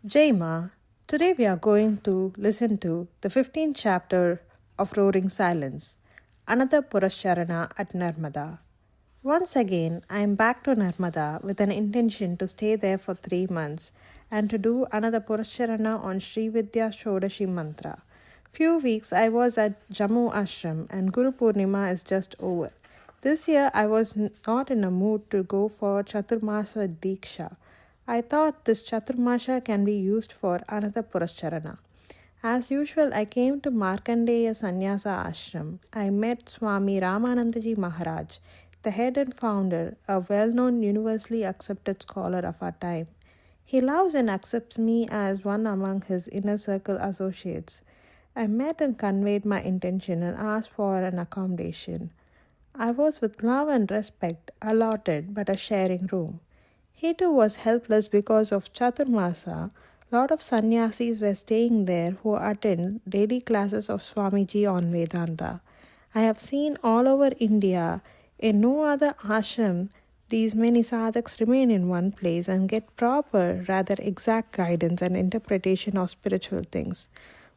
Jaima, today we are going to listen to the 15th chapter of Roaring Silence, another Purasharana at Narmada. Once again, I am back to Narmada with an intention to stay there for 3 months and to do another Purasharana on Sri Vidya Shodashi Mantra. Few weeks I was at Jammu Ashram and Guru Purnima is just over. This year I was not in a mood to go for Chaturmasa Diksha. I thought this Chaturmasha can be used for another Purasharana. As usual, I came to Markandeya Sannyasa Ashram. I met Swami Ramanandaji Maharaj, the head and founder, a well-known universally accepted scholar of our time. He loves and accepts me as one among his inner circle associates. I met and conveyed my intention and asked for an accommodation. I was with love and respect allotted but a sharing room. He too was helpless because of Chaturmasa. Lot of sannyasis were staying there who attend daily classes of Swamiji on Vedanta. I have seen all over India, in no other ashram, these many sadhaks remain in one place and get proper, rather exact guidance and interpretation of spiritual things.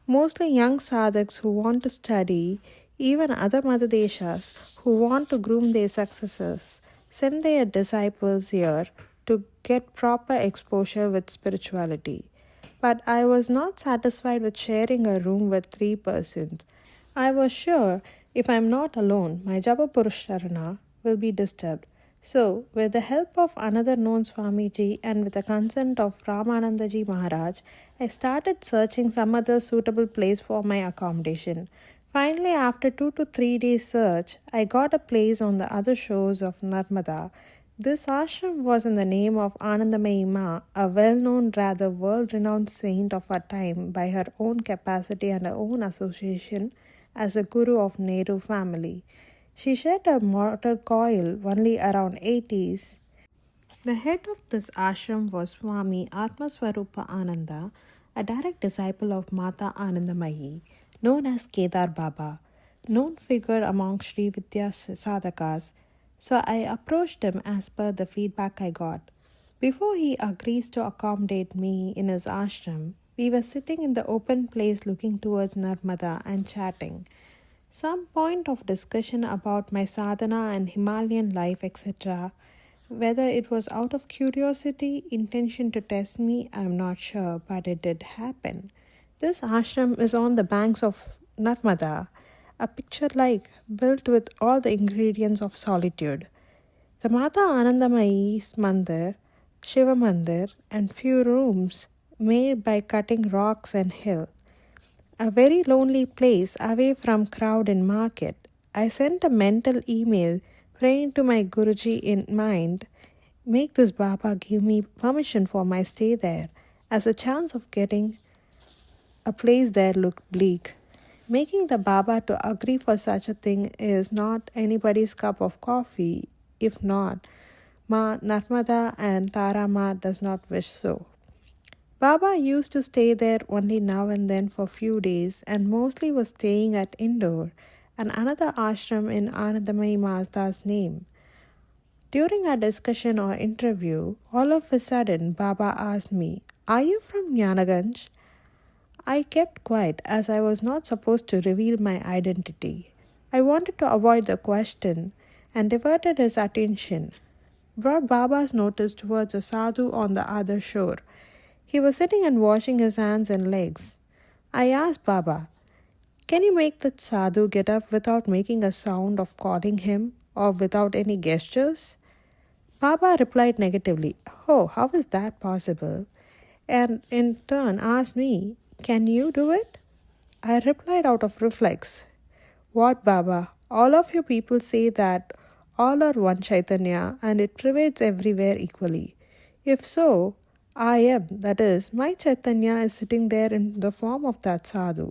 Mostly young sadhaks who want to study, even other Madhadeshas who want to groom their successors, send their disciples here to get proper exposure with spirituality. But I was not satisfied with sharing a room with 3 persons. I was sure if I am not alone, my Japa Purusharana will be disturbed. So, with the help of another known Swamiji and with the consent of Ramanandaji Maharaj, I started searching some other suitable place for my accommodation. Finally, after 2 to 3 days search, I got a place on the other shores of Narmada. This ashram was in the name of Anandamayi Ma, a well-known, rather world-renowned saint of our time by her own capacity and her own association as a guru of Nehru family. She shed her mortal coil only around 80s. The head of this ashram was Swami Atmaswarupa Ananda, a direct disciple of Mata Anandamayi, known as Kedar Baba, known figure among Sri Vidya sadhakas. So I approached him as per the feedback I got. Before he agrees to accommodate me in his ashram, we were sitting in the open place looking towards Narmada and chatting. Some point of discussion about my sadhana and Himalayan life, etc. Whether it was out of curiosity, intention to test me, I am not sure, but it did happen. This ashram is on the banks of Narmada, a picture like built with all the ingredients of solitude. The Mata Anandamayi's mandir, Shiva mandir, and few rooms made by cutting rocks and hill. A very lonely place away from crowd and market. I sent a mental email praying to my Guruji in mind, make this Baba give me permission for my stay there, as the chance of getting a place there looked bleak. Making the Baba to agree for such a thing is not anybody's cup of coffee. If not, Ma Narmada and Tarama does not wish so. Baba used to stay there only now and then for few days and mostly was staying at Indore and another ashram in Anandamayi Masta's name. During our discussion or interview, all of a sudden Baba asked me, "Are you from Gyan Gunj?" I kept quiet as I was not supposed to reveal my identity. I wanted to avoid the question and diverted his attention. Brought Baba's notice towards a sadhu on the other shore. He was sitting and washing his hands and legs. I asked Baba, "Can you make that sadhu get up without making a sound of calling him or without any gestures?" Baba replied negatively, "Oh, how is that possible?" And in turn asked me, "Can you do it?" I replied out of reflex, "What, Baba? All of you people say that all are one Chaitanya and it pervades everywhere equally. If so, I am, that is, my Chaitanya is sitting there in the form of that sadhu.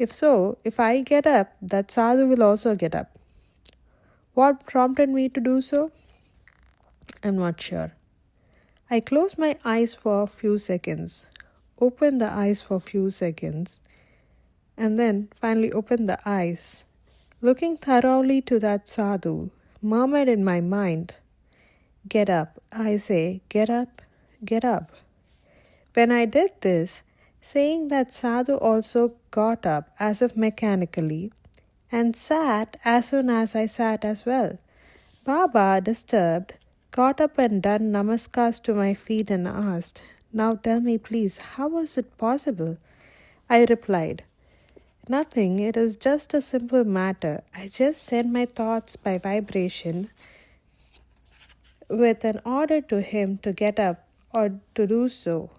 If so, if I get up, that sadhu will also get up. What prompted me to do so? I'm not sure. I closed my eyes for a few seconds, opened the eyes for a few seconds, and then finally opened the eyes. Looking thoroughly to that sadhu, murmured in my mind, "Get up." I say, "Get up, get up." When I did this, saying that Sadhu also got up as if mechanically and sat as soon as I sat as well. Baba, disturbed, got up and done namaskars to my feet and asked, "Now tell me please, how was it possible?" I replied, "Nothing, it is just a simple matter. I just send my thoughts by vibration with an order to him to get up or to do so.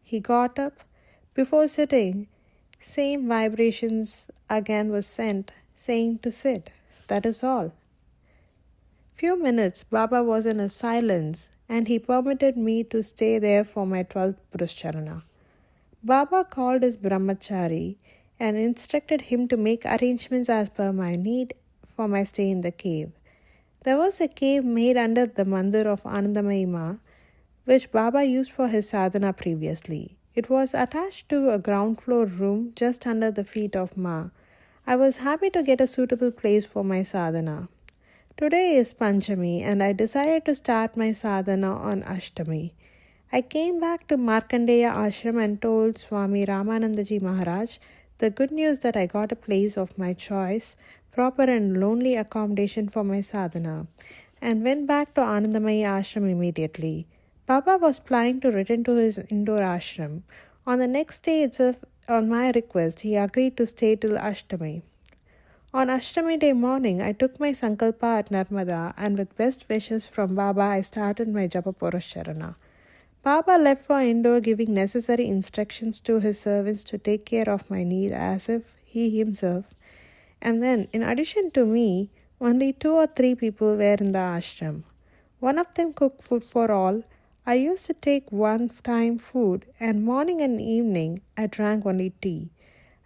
He got up. Before sitting, same vibrations again was sent, saying to sit. That is all." Few minutes Baba was in a silence, and he permitted me to stay there for my 12th Puruscharana. Baba called his brahmachari and instructed him to make arrangements as per my need for my stay in the cave. There was a cave made under the mandir of Anandamayi Ma, which Baba used for his sadhana previously. It was attached to a ground floor room just under the feet of Ma. I was happy to get a suitable place for my sadhana. Today is Panchami and I decided to start my sadhana on Ashtami. I came back to Markandeya Ashram and told Swami Ramanandaji Maharaj the good news that I got a place of my choice, proper and lonely accommodation for my sadhana, and went back to Anandamayi Ashram immediately. Baba was planning to return to his indoor ashram. On the next day itself, on my request, he agreed to stay till Ashtami. On Ashtami day morning, I took my sankalpa at Narmada and with best wishes from Baba, I started my Japa Puruscharana. Baba left for Indore giving necessary instructions to his servants to take care of my need as if he himself. And then, in addition to me, only 2 or 3 people were in the ashram. One of them cooked food for all. I used to take one-time food and morning and evening I drank only tea.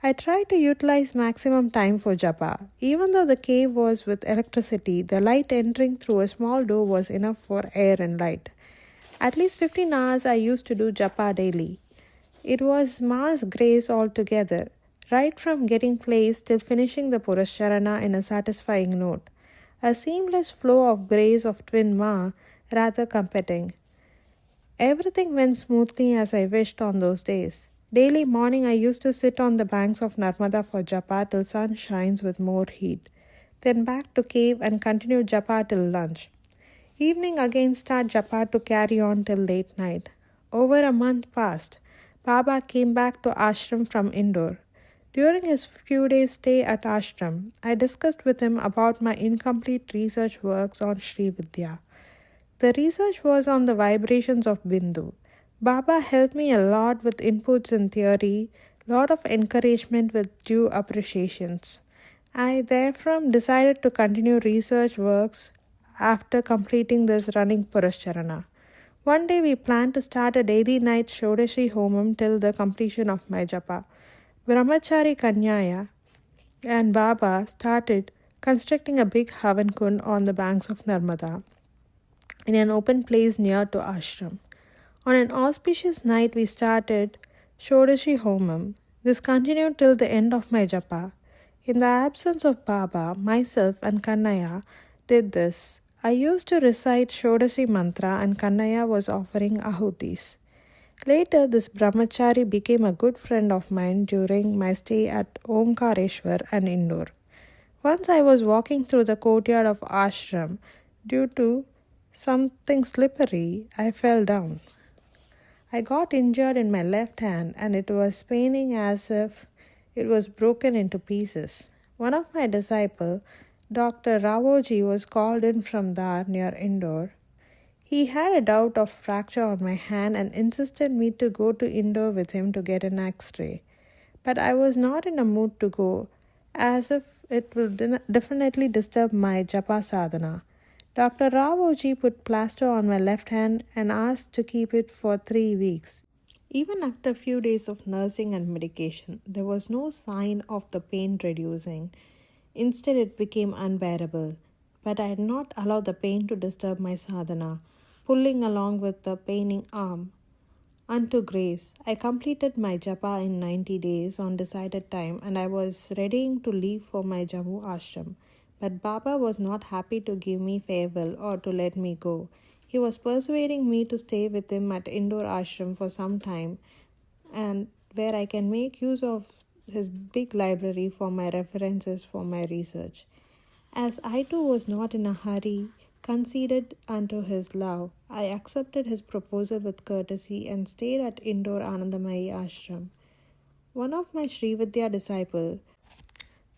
I tried to utilize maximum time for japa. Even though the cave was with electricity, the light entering through a small door was enough for air and light. At least 15 hours I used to do japa daily. It was Ma's grace altogether, right from getting placed till finishing the Puruscharana in a satisfying note. A seamless flow of grace of twin Ma, rather competing. Everything went smoothly as I wished on those days. Daily morning I used to sit on the banks of Narmada for japa till sun shines with more heat. Then back to cave and continue japa till lunch. Evening again start japa to carry on till late night. Over a month passed. Baba came back to ashram from Indore. During his few days stay at ashram, I discussed with him about my incomplete research works on Sri Vidya. The research was on the vibrations of Bindu. Baba helped me a lot with inputs in theory, lot of encouragement with due appreciations. I therefrom decided to continue research works after completing this running Puruscharana. One day we planned to start a daily night Shodashi Homam till the completion of my japa. Brahmachari Kanyaya and Baba started constructing a big Havan Kund on the banks of Narmada in an open place near to ashram. On an auspicious night, we started Shodashi Homam. This continued till the end of my japa. In the absence of Baba, myself and Kannaya did this. I used to recite Shodashi mantra and Kannaya was offering ahutis. Later, this brahmachari became a good friend of mine during my stay at Omkareshwar and Indore. Once I was walking through the courtyard of ashram. Due to something slippery, I fell down. I got injured in my left hand and it was paining as if it was broken into pieces. One of my disciples, Dr. Ravoji, was called in from Dar near Indore. He had a doubt of fracture on my hand and insisted me to go to Indore with him to get an X-ray. But I was not in a mood to go, as if it will definitely disturb my japa sadhana. Dr. Ravoji put plaster on my left hand and asked to keep it for 3 weeks. Even after a few days of nursing and medication, there was no sign of the pain reducing. Instead, it became unbearable. But I did not allow the pain to disturb my sadhana, pulling along with the paining arm. Unto grace, I completed my japa in 90 days on decided time and I was readying to leave for my Jammu ashram. But Baba was not happy to give me farewell or to let me go. He was persuading me to stay with him at indoor ashram for some time, and where I can make use of his big library for my references for my research. As I too was not in a hurry, conceded unto his love, I accepted his proposal with courtesy and stayed at indoor Anandamayi ashram. One of my Sri Vidya disciples,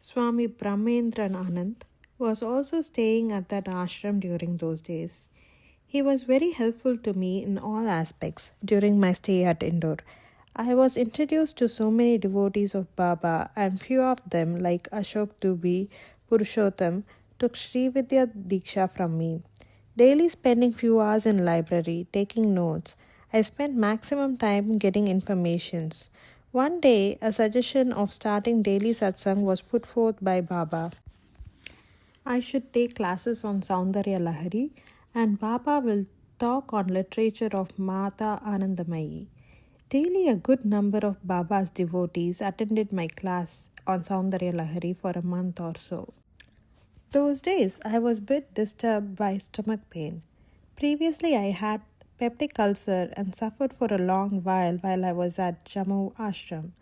Swami Brahmendran Anand, was also staying at that ashram during those days. He was very helpful to me in all aspects during my stay at Indore. I was introduced to so many devotees of Baba, and few of them, like Ashok Dubey, Purushottam, took Sri Vidya Diksha from me. Daily spending few hours in library, taking notes, I spent maximum time getting informations. One day, a suggestion of starting daily satsang was put forth by Baba. I should take classes on Saundarya Lahari, and Baba will talk on literature of Mata Anandamayi. Daily, a good number of Baba's devotees attended my class on Saundarya Lahari for a month or so. Those days, I was a bit disturbed by stomach pain. Previously, I had peptic ulcer and suffered for a long while I was at Jammu Ashram.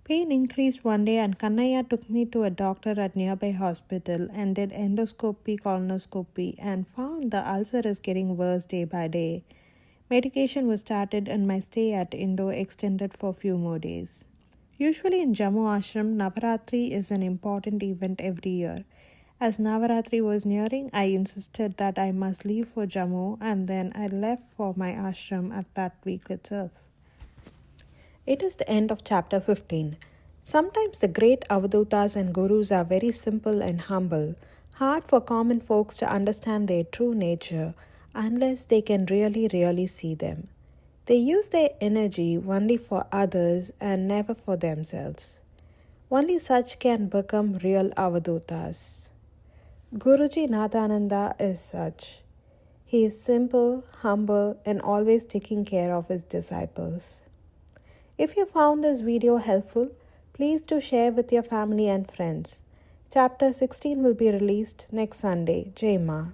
Pain increased one day and Kannaya took me to a doctor at nearby hospital and did endoscopy, colonoscopy and found the ulcer is getting worse day by day. Medication was started and my stay at Indo extended for a few more days. Usually in Jammu Ashram, Navaratri is an important event every year. As Navaratri was nearing, I insisted that I must leave for Jammu and then I left for my ashram at that week itself. It is the end of chapter 15. Sometimes the great Avadhootas and Gurus are very simple and humble, hard for common folks to understand their true nature unless they can really see them. They use their energy only for others and never for themselves. Only such can become real Avadhootas. Guruji Nadananda is such. He is simple, humble, and always taking care of his disciples. If you found this video helpful, please do share with your family and friends. Chapter 16 will be released next Sunday. Jai Ma.